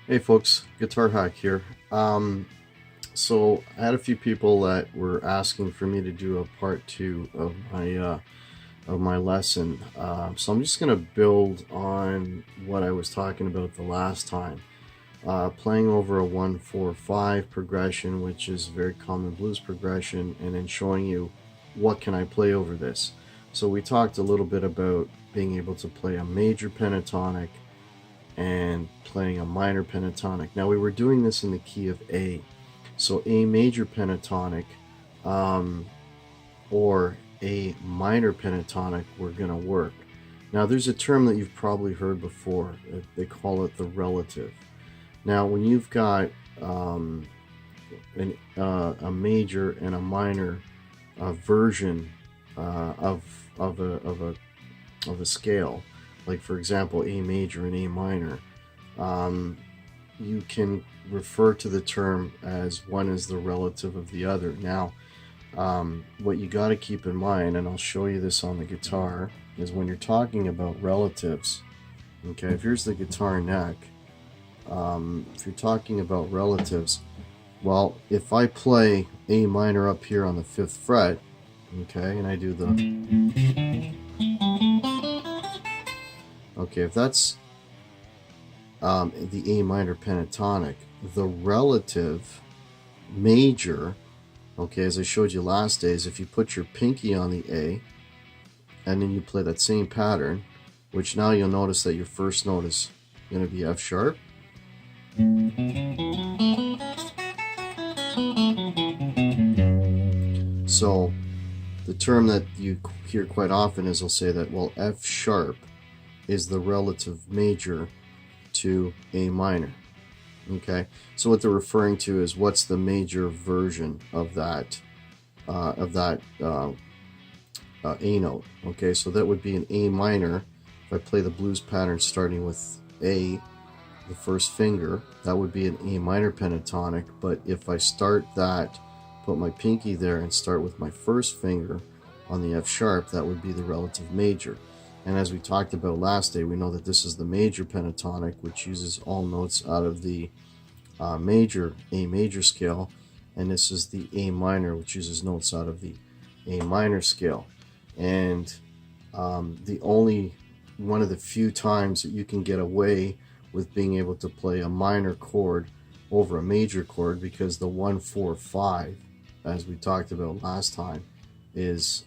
Hey folks, Guitar Hack here. So I had a few people that were asking for me to do a part two of my lesson. So I'm just gonna build on what I was talking about the last time. Playing over a 1-4-5 progression, which is a very common blues progression, and then showing you what can I play over this. So we talked a little bit about being able to play a major pentatonic and playing a minor pentatonic. Now we were doing this in the key of A, so A major pentatonic or A minor pentatonic were going to work. Now there's a term that you've probably heard before. They call it the relative. Now when you've got a major and a minor version of a scale, like for example A major and A minor, you can refer to the term as one is the relative of the other. Now what you got to keep in mind, and I'll show you this on the guitar, is when you're talking about relatives, okay, if here's the guitar neck, if you're talking about relatives, well, if I play A minor up here on the 5th fret, okay, and I do the, okay, if that's the A minor pentatonic, the relative major, okay, as I showed you last days, if you put your pinky on the A and then you play that same pattern, which now you'll notice that your first note is going to be F sharp. So the term that you hear quite often is they'll say that, well, F sharp is the relative major to A minor. Okay, so what they're referring to is what's the major version of that A note. Okay, so that would be an A minor. If I play the blues pattern starting with A, the first finger, that would be an A minor pentatonic. But if I start that, put my pinky there and start with my first finger on the F sharp, that would be the relative major. And as we talked about last day, we know that this is the major pentatonic, which uses all notes out of the A major scale, and this is the A minor, which uses notes out of the A minor scale. And the only one of the few times that you can get away with being able to play a minor chord over a major chord, because the 1-4-5, as we talked about last time, is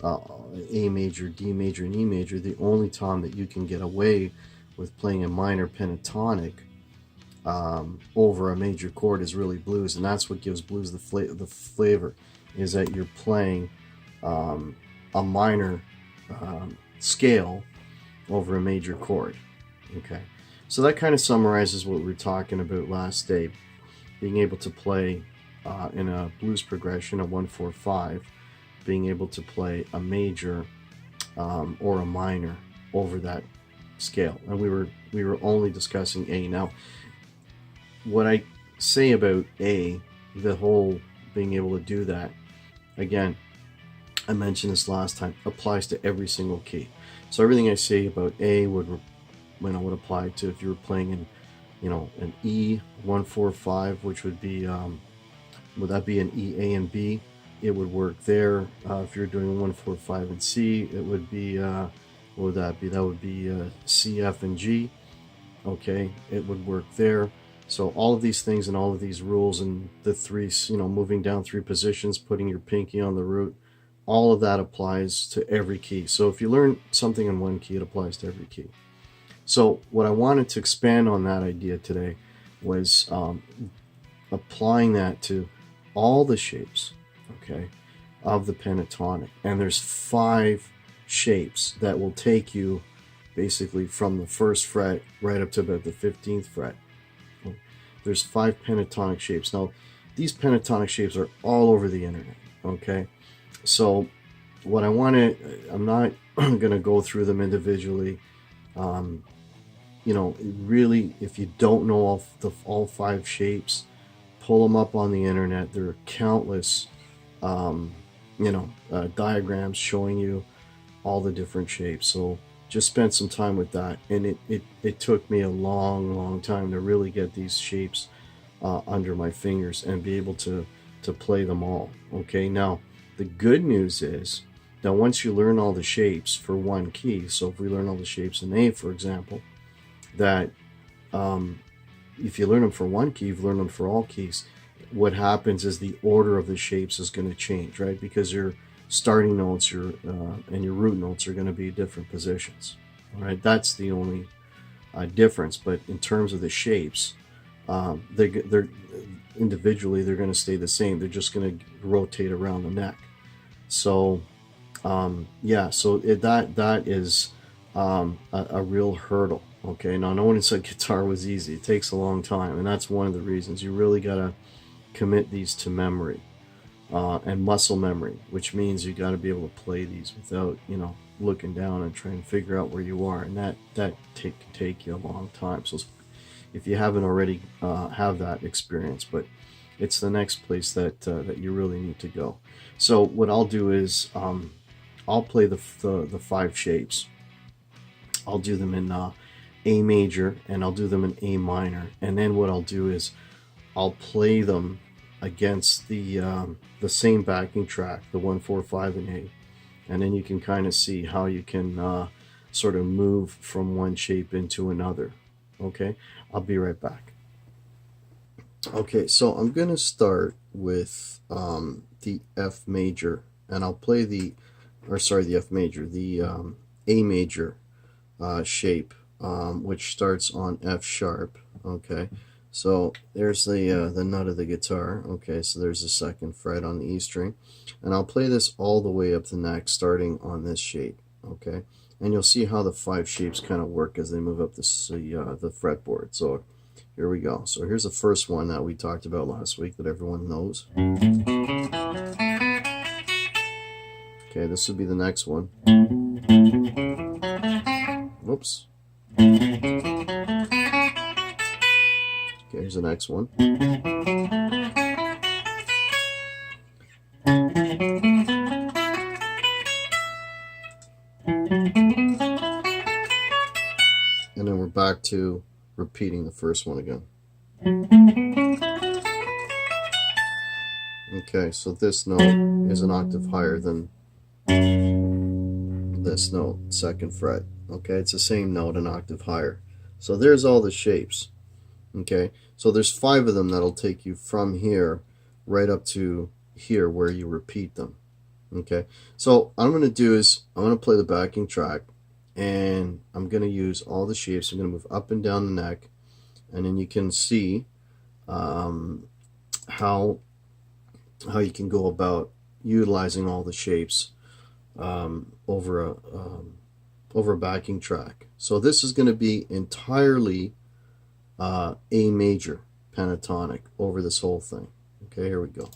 A major, D major, and E major. The only time that you can get away with playing a minor pentatonic over a major chord is really blues, and that's what gives blues the flavor, is that you're playing a minor scale over a major chord. Okay, so that kind of summarizes what we were talking about last day, being able to play in a blues progression, a 1-4-5, being able to play a major or a minor over that scale. And we were only discussing A. Now what I say about A, the whole being able to do that, again, I mentioned this last time, applies to every single key. So everything I say about A would apply to if you were playing in an E 1-4-5, which would be would that be an E, A, and B? It would work there. If you're doing 1-4-5 and C, it would be what would that be? That would be C, F, and G. Okay, it would work there. So all of these things and all of these rules and the three, moving down 3 positions, putting your pinky on the root, all of that applies to every key. So if you learn something in one key, it applies to every key. So what I wanted to expand on that idea today was applying that to all the shapes, okay, of the pentatonic. And there's 5 shapes that will take you basically from the 1st fret right up to about the 15th fret. There's 5 pentatonic shapes. Now, these pentatonic shapes are all over the internet, okay? So what I want to, I'm not going to go through them individually. Really, if you don't know all 5 shapes, pull them up on the internet. There are countless, diagrams showing you all the different shapes. So just spent some time with that, and it took me a long time to really get these shapes under my fingers and be able to play them all. Okay, now the good news is that once you learn all the shapes for one key, so if we learn all the shapes in A, for example, that if you learn them for one key, you've learned them for all keys. What happens is the order of the shapes is going to change, right? Because your starting notes, and your root notes are going to be different positions. All right, that's the only difference. But in terms of the shapes, they're individually they're going to stay the same. They're just going to rotate around the neck. So yeah, so that is a real hurdle. Okay, now no one said guitar was easy. It takes a long time, and that's one of the reasons you really got to commit these to memory and muscle memory, which means you got to be able to play these without, you know, looking down and trying to figure out where you are, and that can take you a long time. So if you haven't already have that experience, but it's the next place that that you really need to go. So what I'll do is I'll play the 5 shapes. I'll do them in A major, and I'll do them in A minor, and then what I'll do is I'll play them against the same backing track, the 1, 4, 5 in A, and then you can kind of see how you can sort of move from one shape into another. Okay, I'll be right back. Okay, so I'm going to start with the F major, and I'll play the F major, the A major shape, which starts on F sharp. Okay, so there's the nut of the guitar. Okay, so there's the 2nd fret on the E string, and I'll play this all the way up the neck, starting on this shape. Okay, and you'll see how the 5 shapes kind of work as they move up the fretboard. So here we go. So here's the first one that we talked about last week that everyone knows. Okay, this would be the next one. Whoops. Okay, here's the next one. And then we're back to repeating the first one again. Okay, so this note is an octave higher than this note, 2nd fret. Okay, it's the same note, an octave higher. So there's all the shapes. Okay, so there's 5 of them that'll take you from here right up to here where you repeat them. Okay, so what I'm going to do is I'm going to play the backing track, and I'm going to use all the shapes. I'm going to move up and down the neck, and then you can see how you can go about utilizing all the shapes over a backing track. So this is going to be entirely A major pentatonic over this whole thing. Okay, here we go.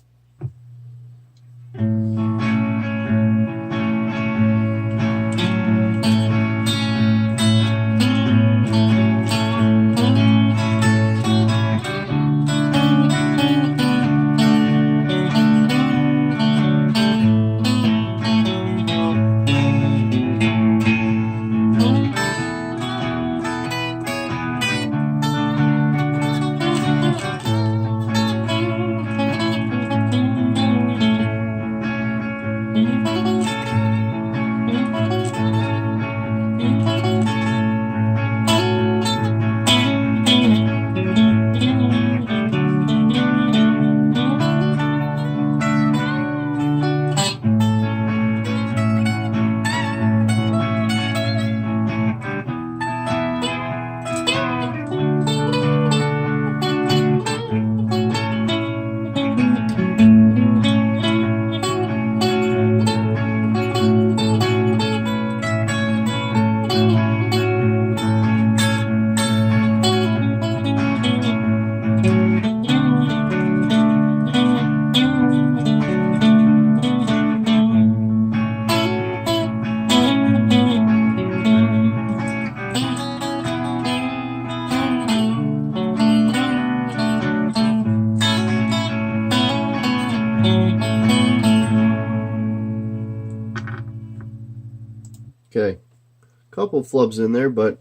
couple flubs in there, but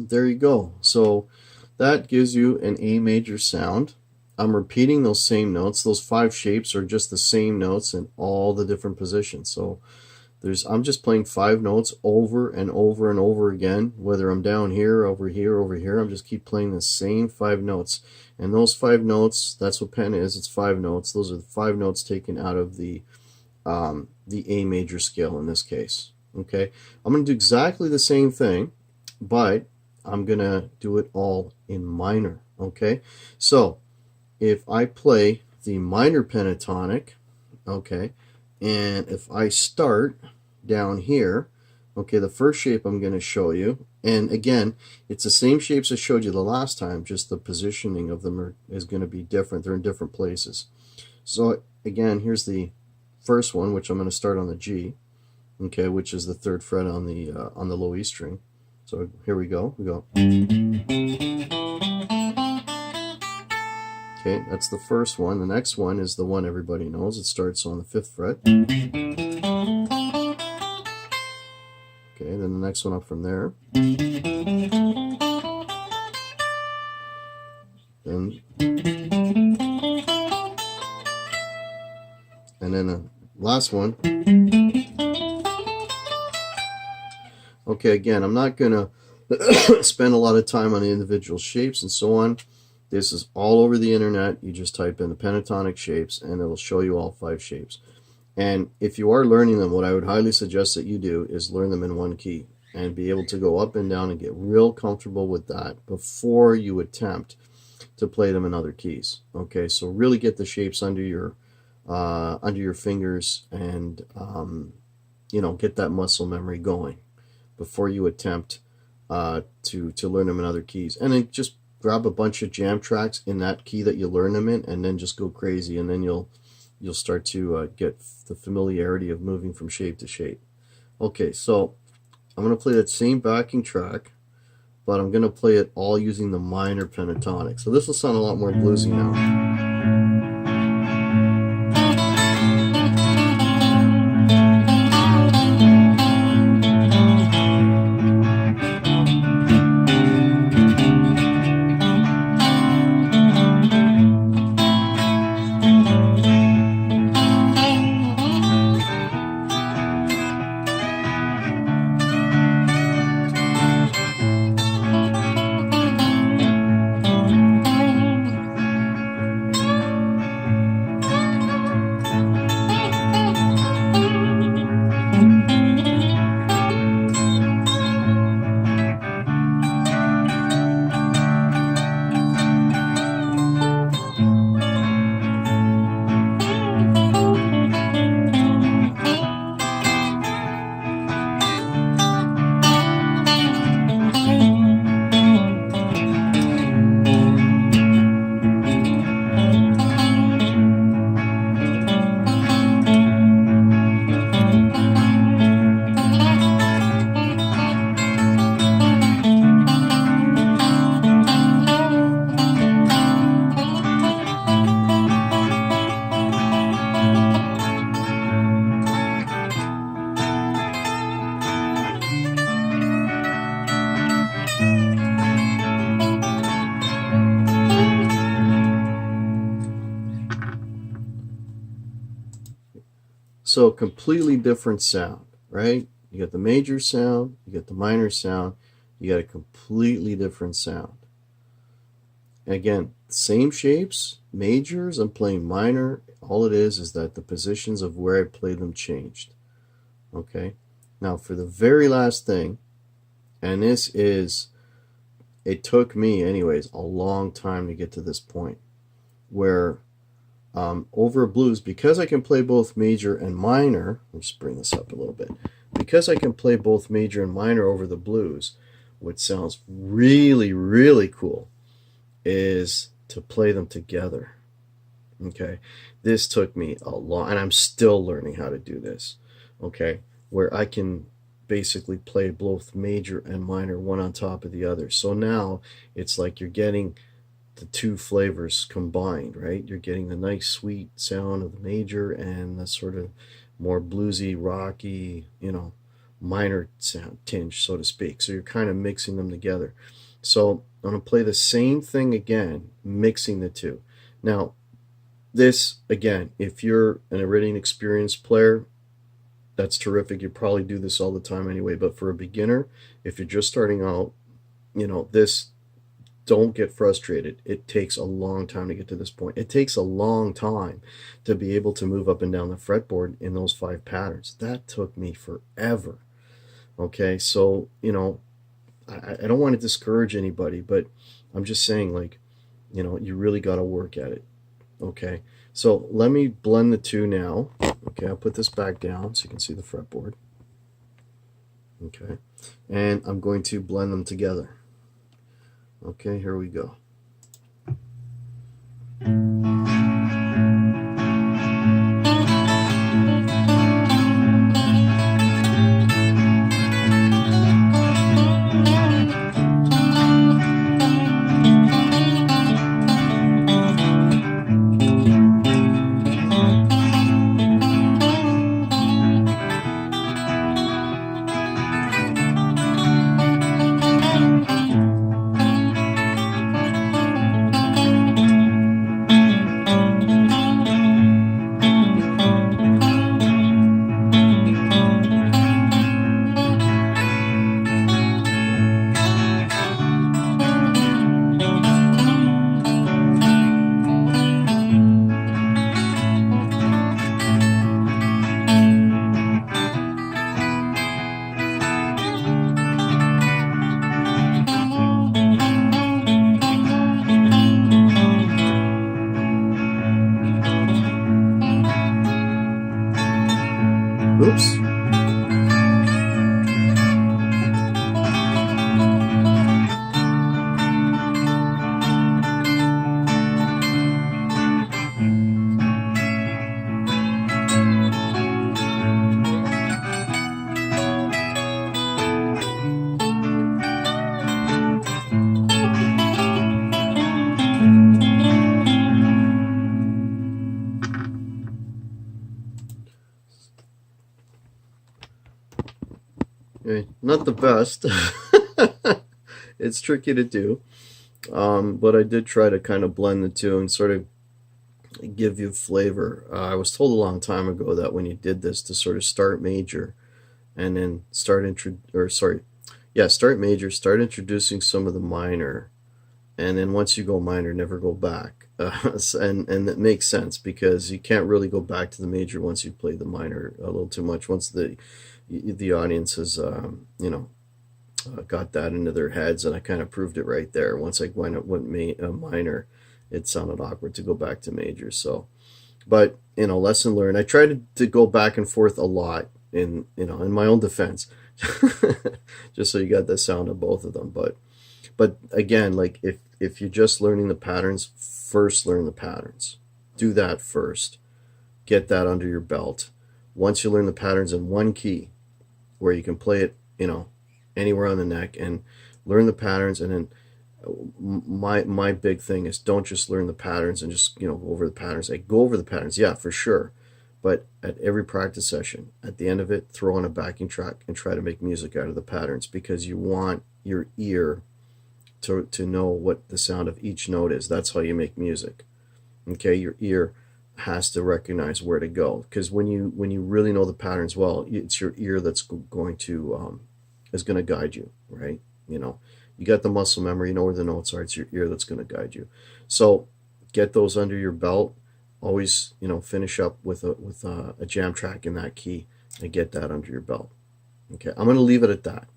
there you go. So that gives you an A major sound. I'm repeating those same notes. Those 5 shapes are just the same notes in all the different positions. So I'm just playing 5 notes over and over and over again, whether I'm down here, over here, over here. I'm just keep playing the same 5 notes. And those 5 notes, that's what pen is. It's 5 notes. Those are the 5 notes taken out of the A major scale in this case. Okay, I'm going to do exactly the same thing, but I'm going to do it all in minor. Okay, so if I play the minor pentatonic, okay, and if I start down here, okay, the first shape I'm going to show you, and again, it's the same shapes I showed you the last time, just the positioning of them is going to be different. They're in different places. So again, here's the first one, which I'm going to start on the G, okay, which is the 3rd fret on the low E string. So here we go. We go. Okay, that's the first one. The next one is the one everybody knows. It starts on the 5th fret. Okay, then the next one up from there. Then, and then the last one. Okay, again, I'm not going to spend a lot of time on the individual shapes and so on. This is all over the internet. You just type in the pentatonic shapes and it'll show you all 5 shapes. And if you are learning them, what I would highly suggest that you do is learn them in one key and be able to go up and down and get real comfortable with that before you attempt to play them in other keys. Okay, so really get the shapes under your fingers and you know, get that muscle memory going before you attempt to learn them in other keys. And then just grab a bunch of jam tracks in that key that you learn them in, and then just go crazy, and then you'll start to get the familiarity of moving from shape to shape. Okay, so I'm going to play that same backing track, but I'm going to play it all using the minor pentatonic. So this will sound a lot more bluesy now. So completely different sound, right? You got the major sound, you got the minor sound, you got a completely different sound. Again, same shapes, majors, I'm playing minor. All it is that the positions of where I play them changed. Okay, now for the very last thing, and this is, it took me anyways a long time to get to this point, where over a blues, because I can play both major and minor, let's bring this up a little bit, because I can play both major and minor over the blues, what sounds really, really cool is to play them together. Okay, this took me a long, and I'm still learning how to do this, okay, where I can basically play both major and minor one on top of the other. So now it's like you're getting the two flavors combined, right? You're getting the nice sweet sound of the major and the sort of more bluesy, rocky, you know, minor sound tinge, so to speak. So you're kind of mixing them together. So I'm going to play the same thing again, mixing the two. Now, this, again, if you're an already experienced player, that's terrific. You probably do this all the time anyway. But for a beginner, if you're just starting out, this, don't get frustrated. It takes a long time to get to this point. It takes a long time to be able to move up and down the fretboard in those 5 patterns. That took me forever. Okay, so, I don't want to discourage anybody, but I'm just saying, like, you really got to work at it. Okay, so let me blend the two now. Okay, I'll put this back down so you can see the fretboard. Okay, and I'm going to blend them together. Okay, here we go. Oops. Not the best. It's tricky to do, but I did try to kind of blend the two and sort of give you flavor. I was told a long time ago that when you did this, to sort of start major and then start major, start introducing some of the minor, and then once you go minor, never go back. And that makes sense, because you can't really go back to the major once you've played the minor a little too much. Once the audience has got that into their heads, and I kind of proved it right there. Once I went minor, it sounded awkward to go back to major. So, but lesson learned. I tried to go back and forth a lot in my own defense, just so you got the sound of both of them. But again, like, if you're just learning the patterns, first learn the patterns. Do that first. Get that under your belt. Once you learn the patterns in one key, where you can play it, anywhere on the neck, and learn the patterns, and then my big thing is, don't just learn the patterns and just go over the patterns. I go over the patterns, yeah, for sure, but at every practice session, at the end of it, throw on a backing track and try to make music out of the patterns, because you want your ear to know what the sound of each note is. That's how you make music. Okay, your ear has to recognize where to go, because when you really know the patterns well, it's your ear that's going to guide you, right? You got the muscle memory, you know where the notes are. It's your ear that's going to guide you. So get those under your belt. Always finish up with a jam track in that key, and get that under your belt. Okay, I'm going to leave it at that.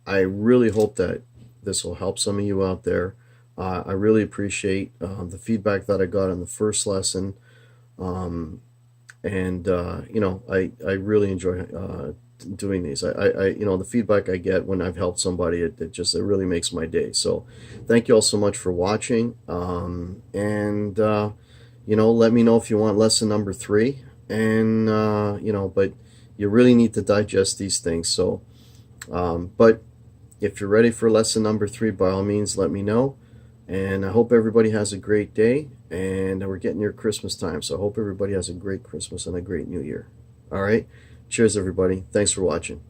I really hope that this will help some of you out there. I really appreciate the feedback that I got on the first lesson, and I really enjoy doing these. I the feedback I get when I've helped somebody, it really makes my day. So thank you all so much for watching, and let me know if you want lesson number 3, and but you really need to digest these things. So but if you're ready for lesson number 3, by all means, let me know. And I hope everybody has a great day. And we're getting near Christmas time, so I hope everybody has a great Christmas and a great New Year. All right? Cheers, everybody. Thanks for watching.